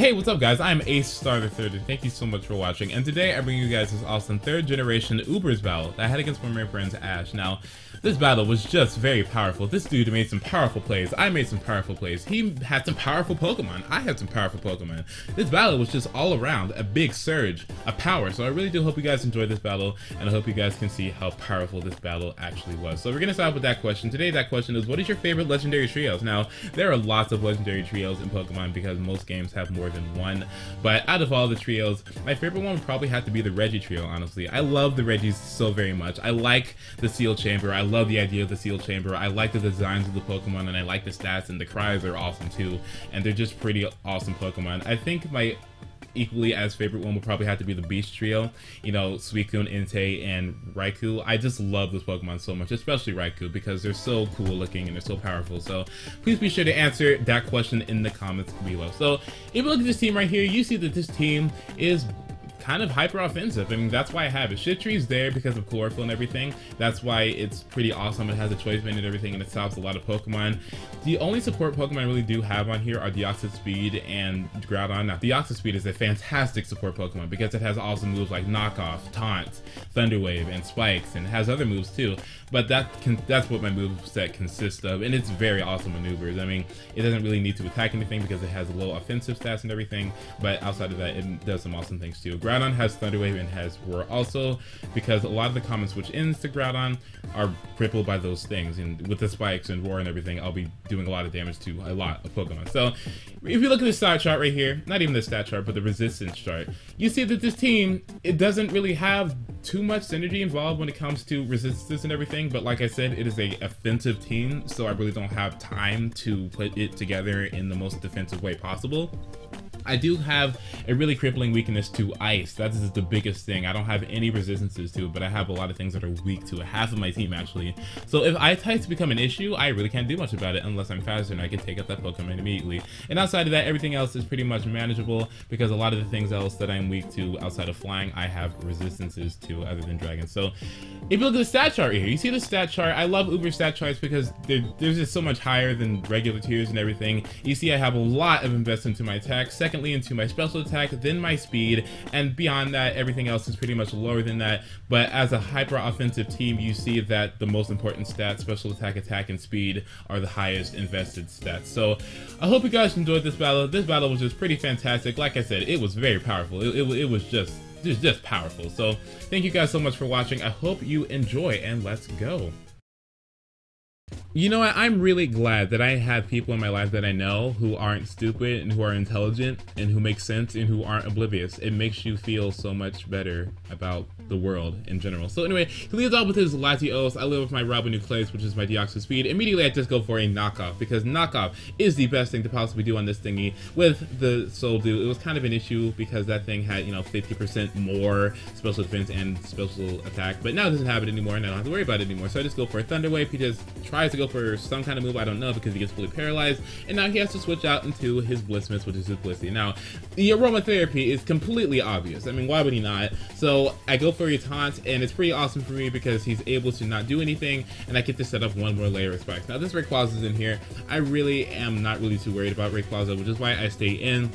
Hey, what's up guys? I'm AceStar the Third, and thank you so much for watching. And today I bring you guys this awesome 3rd generation Ubers battle that I had against one of my friends, Ash. Now, this battle was just very powerful. This dude made some powerful plays. I made some powerful plays. He had some powerful Pokemon. I had some powerful Pokemon. This battle was just all around a big surge of power. So I really do hope you guys enjoyed this battle, and I hope you guys can see how powerful this battle actually was. So we're gonna start with that question. Today that question is, what is your favorite legendary trios? Now, there are lots of legendary trios in Pokemon because most games have more than one, but out of all the trios, my favorite one would probably have to be the Reggie trio, honestly. I love the Reggies so very much. I like the Seal Chamber. I love the idea of the Seal Chamber. I like the designs of the Pokemon, and I like the stats, and the cries are awesome too, and they're just pretty awesome Pokemon. I think my equally as favorite one would probably have to be the Beast trio, you know, Suicune, Entei, and Raikou. I just love those Pokemon so much, especially Raikou, because they're so cool looking and they're so powerful. So please be sure to answer that question in the comments below. So if you look at this team right here, you see that this team is kind of hyper offensive. I mean, that's why I have it. Shiftry's there because of chlorophyll and everything. That's why it's pretty awesome. It has a choice band and everything, and it stops a lot of Pokemon. The only support Pokemon I really do have on here are Deoxys Speed and Groudon. Now, Deoxys Speed is a fantastic support Pokemon because it has awesome moves like Knockoff, Taunt, Thunder Wave, and Spikes, and it has other moves too. But that's what my move set consists of, and it's very awesome maneuvers. I mean, it doesn't really need to attack anything because it has low offensive stats and everything, but outside of that, it does some awesome things too. Groudon has Thunder Wave and has Roar also, because a lot of the common switch ins to Groudon are crippled by those things, and with the Spikes and Roar and everything, I'll be doing a lot of damage to a lot of Pokemon. So if you look at the stat chart right here, not even the stat chart, but the resistance chart, you see that this team, it doesn't really have too much synergy involved when it comes to resistance and everything, but like I said, it is a offensive team, so I really don't have time to put it together in the most defensive way possible. I do have a really crippling weakness to ice. That is the biggest thing. I don't have any resistances to it, but I have a lot of things that are weak to it. Half of my team, actually. So if ice types become an issue, I really can't do much about it unless I'm faster and I can take out that Pokemon immediately. And outside of that, everything else is pretty much manageable because a lot of the things else that I'm weak to outside of flying, I have resistances to other than dragons. So if you look at the stat chart here, you see the stat chart. I love Uber stat charts because they're just so much higher than regular tiers and everything. You see I have a lot of investment to my attack. Secondly, into my special attack, then my speed, and beyond that, everything else is pretty much lower than that. But as a hyper offensive team, you see that the most important stats, special attack, and speed, are the highest invested stats. So I hope you guys enjoyed this battle. This battle was just pretty fantastic. Like I said, it was very powerful. It was just powerful. So thank you guys so much for watching. I hope you enjoy, and let's go. You know what, I'm really glad that I have people in my life that I know who aren't stupid and who are intelligent and who make sense and who aren't oblivious. It makes you feel so much better about the world in general. So anyway, he leads off with his Latios. I live with my Nucleus, which is my Deoxys Speed. Immediately I just go for a knockoff because knockoff is the best thing to possibly do on this thingy. With the Soul Dew, it was kind of an issue because that thing had, you know, 50% more special defense and special attack, but now it doesn't have it anymore and I don't have to worry about it anymore. So I just go for a Thunder Wave. He just tries to go for some kind of move, I don't know, because he gets fully paralyzed, and now he has to switch out into his Blissmas, which is his Blissey. Now, the aromatherapy is completely obvious. I mean, why would he not? So I go for a Taunt, and it's pretty awesome for me because he's able to not do anything, and I get to set up one more layer of spikes. Now, this Rayquaza is in here. I really am not really too worried about Rayquaza, which is why I stay in.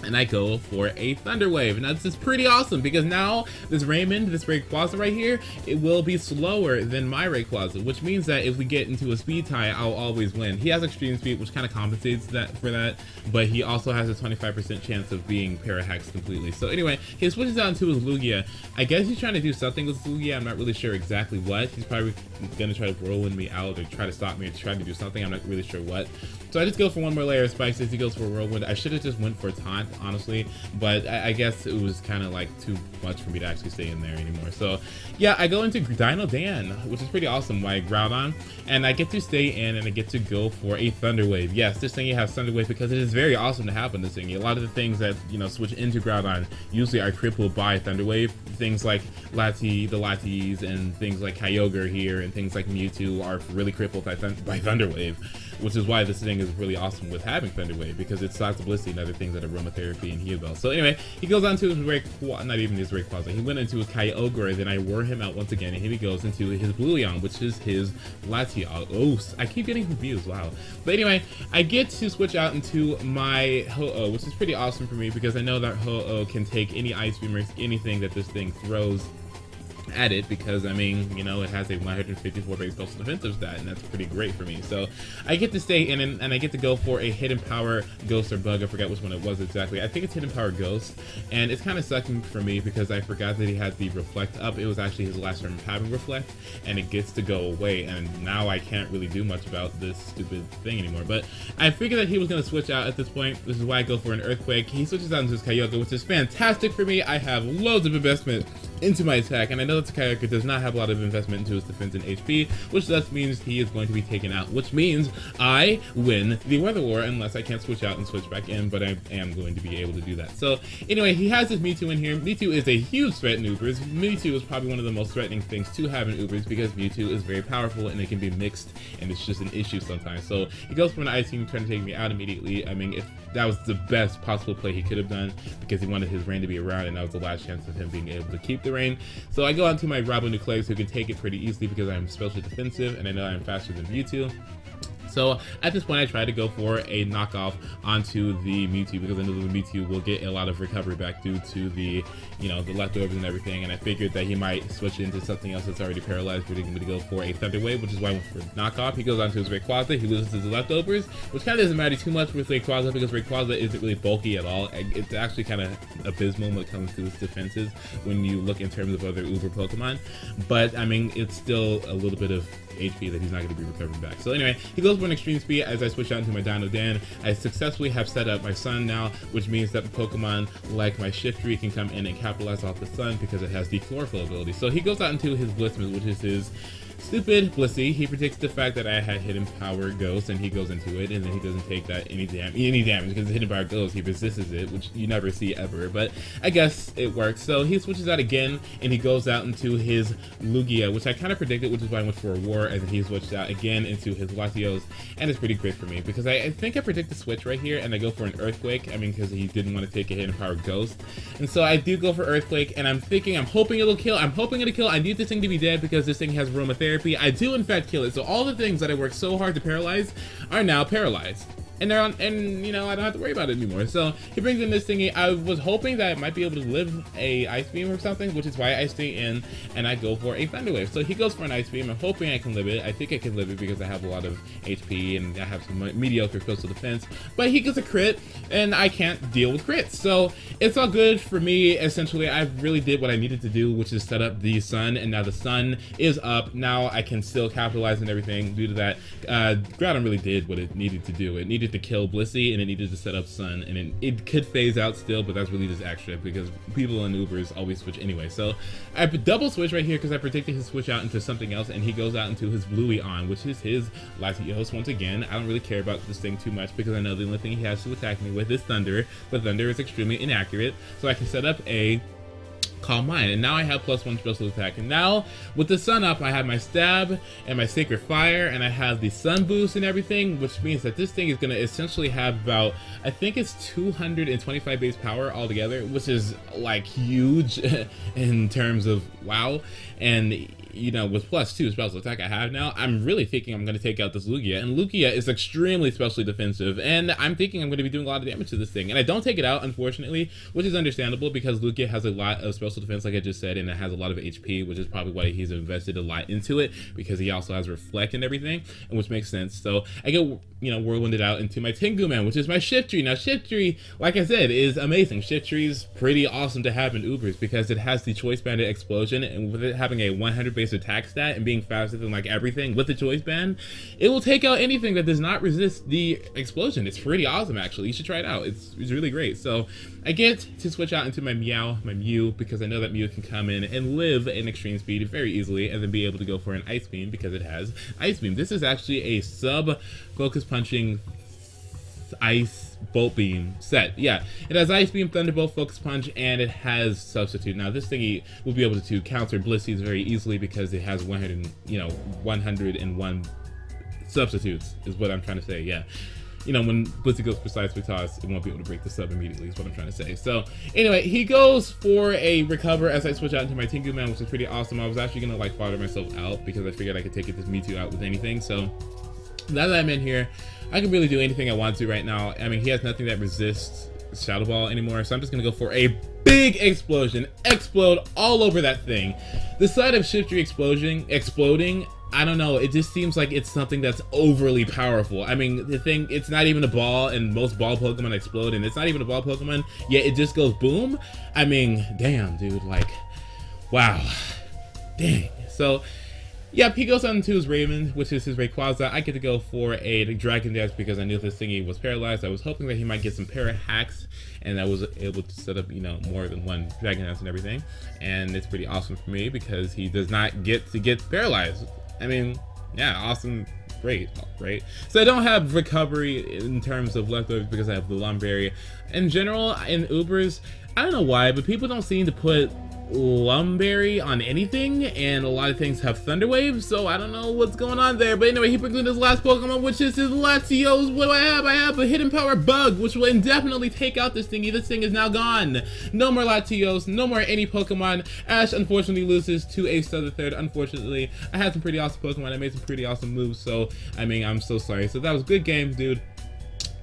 And I go for a Thunder Wave. Now this is pretty awesome because now this Rayquaza right here, it will be slower than my Rayquaza, which means that if we get into a speed tie, I'll always win. He has extreme speed, which kind of compensates for that, but he also has a 25% chance of being para-hacked completely. So anyway, he switches out into his Lugia. I guess he's trying to do something with Lugia. I'm not really sure exactly what. He's probably gonna try to whirlwind me out or try to stop me or try to do something. I'm not really sure what. So I just go for one more layer of spikes as he goes for a whirlwind. I should have just went for a Taunt, honestly, but I guess it was kind of like too much for me to actually stay in there anymore. So yeah, I go into Dino Dan, which is pretty awesome, my Groudon, and I get to stay in and I get to go for a Thunder Wave. Yes, this thingy has Thunder Wave because it is very awesome to have on this thingy. A lot of the things that, you know, switch into Groudon usually are crippled by Thunder Wave. Things like the Latis and things like Kyogre here and things like Mewtwo are really crippled by Thunder Wave, which is why this thing is really awesome with having Thunder Wave because it stops Blissey and other things that are aromatherapy therapy and heal bell. So anyway, he goes on to his Rayquaza, not even his Rayquaza, he went into his Kyogre, then I wore him out once again, and here he goes into his Blueon, which is his Latios. Oh, I keep getting confused, wow. But anyway, I get to switch out into my Ho-Oh, which is pretty awesome for me because I know that Ho-Oh can take any Ice Beam or anything that this thing throws at it, because I mean, you know, it has a 154 base special defensive stat, and that's pretty great for me. So I get to stay in and I get to go for a hidden power ghost or bug. I forgot which one it was exactly. I think it's hidden power ghost, and it's kind of sucking for me because I forgot that he had the reflect up. It was actually his last turn having reflect, and it gets to go away, and now I can't really do much about this stupid thing anymore. But I figured that he was going to switch out at this point. This is why I go for an earthquake. He switches out into his Kyogre, which is fantastic for me. I have loads of investment into my attack, and I know that the Kyogre does not have a lot of investment into his defense and HP, which thus means he is going to be taken out, which means I win the Weather War unless I can't switch out and switch back in, but I am going to be able to do that. So anyway, he has his Mewtwo in here. Mewtwo is a huge threat in Ubers. Mewtwo is probably one of the most threatening things to have in Ubers because Mewtwo is very powerful and it can be mixed, and it's just an issue sometimes. So he goes for an Ice Beam trying to take me out immediately. I mean, if that was the best possible play he could have done because he wanted his rain to be around, and that was the last chance of him being able to keep the rain. So I go on to my Nucleus, who can take it pretty easily because I'm especially defensive and I know I'm faster than Mewtwo. So at this point, I try to go for a knockoff onto the Mewtwo because I know the Mewtwo will get a lot of recovery back due to the, you know, the leftovers and everything. And I figured that he might switch into something else that's already paralyzed, but he's going to go for a Thunder Wave, which is why I went for knockoff. He goes onto his Rayquaza. He loses his leftovers, which kind of doesn't matter too much with Rayquaza because Rayquaza isn't really bulky at all. It's actually kind of abysmal when it comes to its defenses when you look in terms of other Uber Pokemon. But I mean, it's still a little bit of HP that he's not going to be recovering back. So anyway, he goes for an extreme speed as I switch out into my Dino Dan. I successfully have set up my Sun now, which means that Pokemon like my Shiftry can come in and capitalize off the Sun because it has the Chlorophyll ability. So he goes out into his Blissmas, which is his stupid Blissey. He predicts the fact that I had hidden power ghost, and he goes into it, and then he doesn't take that any damage because the hidden power ghost, he resists it, which you never see ever, but I guess it works. So he switches out again, and he goes out into his Lugia, which I kind of predicted, which is why I went for a War, and then he switched out again into his Latios, and it's pretty great for me because I think I predict the switch right here, and I go for an Earthquake. I mean, because he didn't want to take a hidden power ghost, and so I do go for Earthquake, and I'm hoping it'll kill. I need this thing to be dead because this thing has aromatherapy. I do in fact kill it, so all the things that I worked so hard to paralyze are now paralyzed. And they're on, and you know, I don't have to worry about it anymore. So he brings in this thingy. I was hoping that I might be able to live a Ice Beam or something, which is why I stay in and I go for a Thunder Wave. So he goes for an Ice Beam. I'm hoping I can live it. I think I can live it because I have a lot of HP and I have some mediocre coastal defense. But he gets a crit, and I can't deal with crits. So it's all good for me. Essentially, I really did what I needed to do, which is set up the Sun, and now the Sun is up. Now I can still capitalize and everything due to that. Groudon really did what it needed to do. It needed to kill Blissey, and it needed to set up Sun, and it could phase out still, but that's really just extra because people in Ubers always switch anyway. So I double switch right here because I predicted his switch out into something else, and he goes out into his Blueon, which is his Latios once again. I don't really care about this thing too much because I know the only thing he has to attack me with is Thunder, but Thunder is extremely inaccurate, so I can set up a Calm Mind, and now I have +1 special attack. And now with the Sun up, I have my Stab and my Sacred Fire, and I have the Sun boost and everything, which means that this thing is going to essentially have about, I think it's 225 base power altogether, which is like huge in terms of wow. And you know, with +2 special attack I have now, I'm really thinking I'm going to take out this Lugia, and Lugia is extremely specially defensive, and I'm thinking I'm going to be doing a lot of damage to this thing, and I don't take it out, unfortunately, which is understandable because Lugia has a lot of special defense, like I just said, and it has a lot of HP, which is probably why he's invested a lot into it, because he also has Reflect and everything, and which makes sense. So I get, you know, whirlwinded out into my Tengu Man, which is my Shiftry. Now Shiftry, like I said, is amazing. Shiftry's pretty awesome to have in Ubers because it has the Choice Banded Explosion, and with it having a 100 base attack stat and being faster than like everything with the Choice Band, it will take out anything that does not resist the explosion. It's pretty awesome, actually. You should try it out. It's really great. So I get to switch out into my Mew, because I know that Mew can come in and live in extreme speed very easily, and then be able to go for an Ice Beam because it has Ice Beam. This is actually a sub-focus punching Ice Bolt Beam set. Yeah, it has Ice Beam, Thunderbolt, Focus Punch, and it has Substitute. Now this thingy will be able to counter Blissey's very easily because it has 101 substitutes is what I'm trying to say. Yeah. you know, when Blissey goes precise with toss, it won't be able to break the sub immediately, is what I'm trying to say. So anyway, he goes for a recover as I switch out into my Tengu Man, which is pretty awesome. I was actually gonna like fodder myself out because I figured I could take this Mewtwo out with anything. So now that I'm in here, I can really do anything I want to right now. I mean, he has nothing that resists Shadow Ball anymore, so I'm just gonna go for a big explosion. Explode all over that thing. The sight of Shiftry exploding, I don't know, it just seems like it's something that's overly powerful. I mean, the thing, it's not even a ball, and most ball Pokemon explode, and it's not even a ball Pokemon, yet it just goes boom. I mean, damn, dude, like, wow. Dang. So, yep, he goes on to his Raven, which is his Rayquaza. I get to go for a Dragon Dance because I knew this thingy was paralyzed. I was hoping that he might get some para hacks, and I was able to set up, you know, more than one Dragon Dance and everything. And it's pretty awesome for me because he does not get to get paralyzed. I mean, yeah, awesome, great, right? So I don't have recovery in terms of leftovers because I have the Lumberry. In general, in Ubers, I don't know why, but people don't seem to put Lumberry on anything, and a lot of things have Thunder Waves, so I don't know what's going on there. But anyway, he brings in his last Pokemon, which is his Latios. What do I have? I have a Hidden Power Bug, which will indefinitely take out this thingy. This thing is now gone. No more Latios, no more any Pokemon. Ash unfortunately loses to AceStar the third. Unfortunately, I had some pretty awesome Pokemon. I made some pretty awesome moves, so I mean, I'm so sorry. So that was a good game, dude.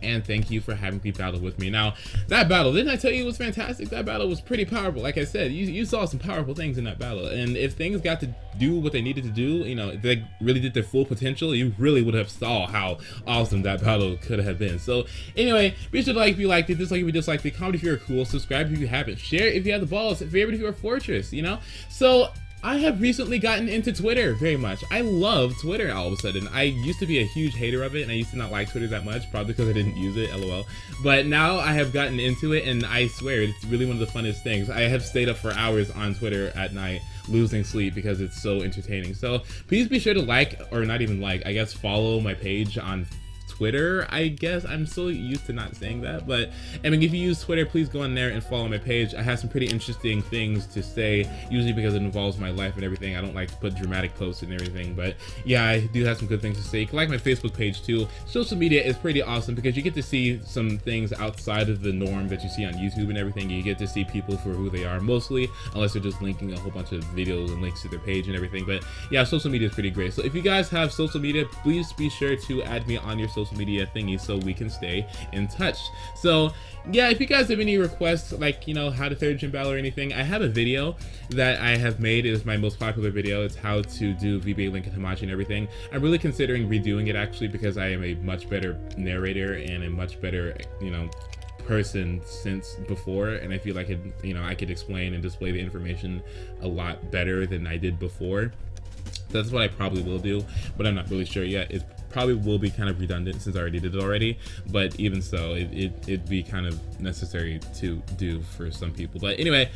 And thank you for having me battle with me. Now, that battle, didn't I tell you it was fantastic? That battle was pretty powerful. Like I said, you saw some powerful things in that battle. And if things got to do what they needed to do, you know, if they really did their full potential, you really would have saw how awesome that battle could have been. So anyway, be sure to like if you liked it, dislike if you disliked it, comment if you're cool, subscribe if you haven't, share if you have the balls, favorite if you're a Fortress, you know? So I have recently gotten into Twitter very much. I love Twitter all of a sudden. I used to be a huge hater of it, and I used to not like Twitter that much, probably because I didn't use it, lol. But now I have gotten into it, and I swear, it's really one of the funnest things. I have stayed up for hours on Twitter at night, losing sleep because it's so entertaining. So please be sure to like, or not even like, I guess follow my page on Twitter, I guess. I'm so used to not saying that, but I mean, if you use Twitter, please go on there and follow my page. I have some pretty interesting things to say, usually because it involves my life and everything. I don't like to put dramatic posts and everything, but yeah, I do have some good things to say. You can like my Facebook page too. Social media is pretty awesome because you get to see some things outside of the norm that you see on YouTube and everything. You get to see people for who they are mostly, unless they're just linking a whole bunch of videos and links to their page and everything. But yeah, social media is pretty great. So if you guys have social media, please be sure to add me on your social media thingy so we can stay in touch. So yeah, if you guys have any requests, like, you know, how to third gym battle or anything, I have a video that I have made. It is my most popular video. It's how to do VBA Link and Hamachi and everything. I'm really considering redoing it actually because I am a much better narrator and a much better, you know, person since before, and I feel like it, you know, I could explain and display the information a lot better than I did before. That's what I probably will do, but I'm not really sure yet. It probably will be kind of redundant since I already did it already, but even so, it'd be kind of necessary to do for some people. But anyway,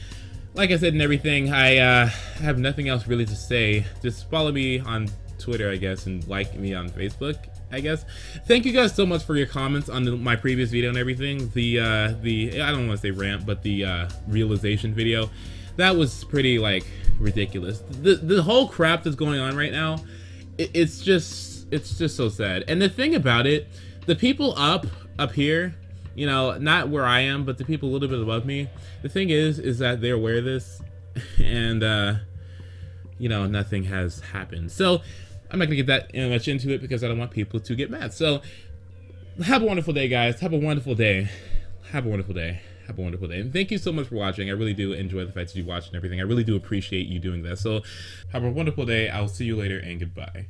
like I said and everything, I have nothing else really to say. Just follow me on Twitter, I guess, and like me on Facebook, I guess. Thank you guys so much for your comments on my previous video and everything. The I don't want to say rant, but the realization video, that was pretty like ridiculous. The whole crap that's going on right now, it's just so sad. And the thing about it, the people up here, you know, not where I am, but the people a little bit above me, the thing is that they're aware of this, and you know, nothing has happened. So I'm not gonna get that much into it because I don't want people to get mad. So have a wonderful day, guys. Have a wonderful day. Have a wonderful day. Have a wonderful day. And thank you so much for watching. I really do enjoy the fact that you watch and everything. I really do appreciate you doing that. So have a wonderful day. I'll see you later, and goodbye.